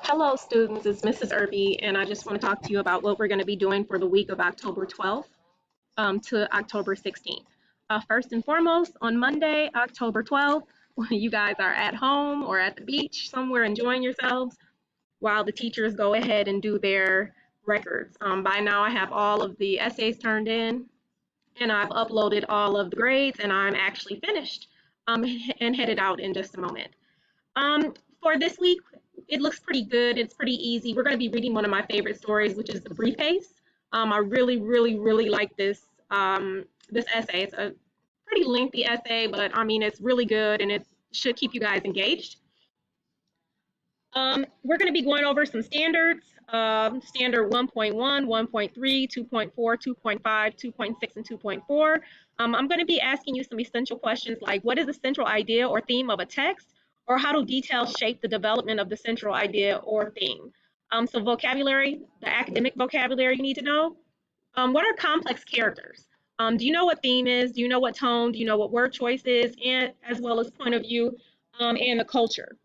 Hello, students. It's Mrs. Irby, and I just want to talk to you about what we're going to be doing for the week of October 12th to October 16th. First and foremost, on Monday, October 12th, when you guys are at home or at the beach somewhere enjoying yourselves while the teachers go ahead and do their records. By now, I have all of the essays turned in, and I've uploaded all of the grades, and I'm actually finished and headed out in just a moment. Um, for this week, it looks pretty good. It's pretty easy. We're going to be reading one of my favorite stories, which is The Briefcase. I really, really, really like this essay. It's a pretty lengthy essay, but I mean, it's really good and it should keep you guys engaged. We're going to be going over some standards, standard 1.1, 1.3, 2.4, 2.5, 2.6, and 2.4. I'm going to be asking you some essential questions like what is the central idea or theme of a text, or how do details shape the development of the central idea or theme? So vocabulary, the academic vocabulary you need to know. What are complex characters? Do you know what theme is? Do you know what tone? Do you know what word choice is? And as well as point of view and the culture.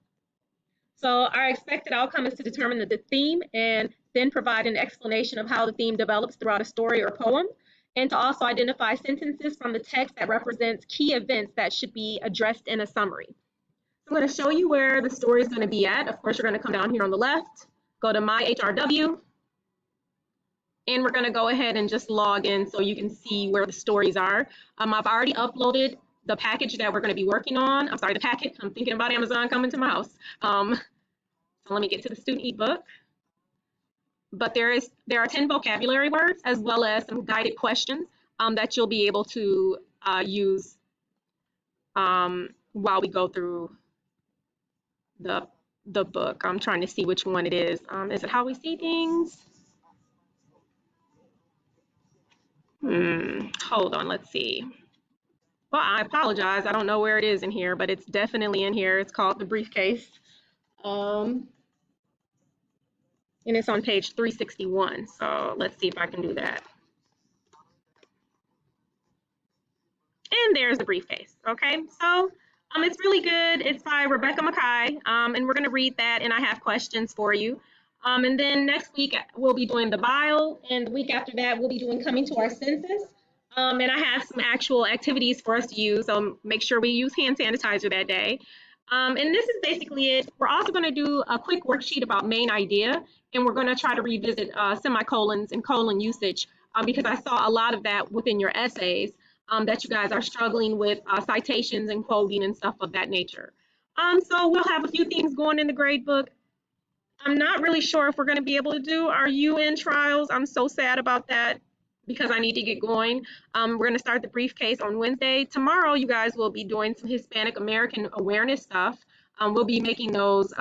So our expected outcome is to determine the theme and then provide an explanation of how the theme develops throughout a story or poem, and to also identify sentences from the text that represents key events that should be addressed in a summary. So I'm going to show you where the story is going to be at. Of course, you're going to come down here on the left, go to My HRW, and we're going to go ahead and just log in so you can see where the stories are. I've already uploaded the package that we're going to be working on. I'm sorry, the packet. I'm thinking about Amazon coming to my house. So let me get to the student ebook. But there are 10 vocabulary words as well as some guided questions that you'll be able to use while we go through the book. I'm trying to see which one it is. Is it How We See Things? Hold on, let's see. Well, I apologize. I don't know where it is in here, but it's definitely in here. It's called The Briefcase. And it's on page 361. So let's see if I can do that. And there's The Briefcase. Okay, so it's really good. It's by Rebecca Makkai, and we're going to read that, and I have questions for you. And then next week we'll be doing the bio, and the week after that we'll be doing Coming to Our Senses. And I have some actual activities for us to use, so make sure we use hand sanitizer that day. And this is basically it. We're also going to do a quick worksheet about main idea, and we're going to try to revisit semicolons and colon usage because I saw a lot of that within your essays that you guys are struggling with citations and quoting and stuff of that nature. So we'll have a few things going in the grade book. I'm not really sure if we're going to be able to do our UN trials. I'm so sad about that because I need to get going. We're going to start the briefcase on Wednesday. Tomorrow, you guys will be doing some Hispanic American awareness stuff. We'll be making those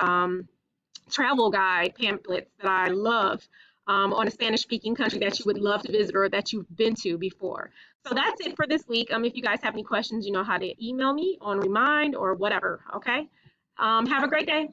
travel guide pamphlets that I love on a Spanish-speaking country that you would love to visit or that you've been to before. So that's it for this week. If you guys have any questions, you know how to email me on Remind or whatever, okay? Have a great day.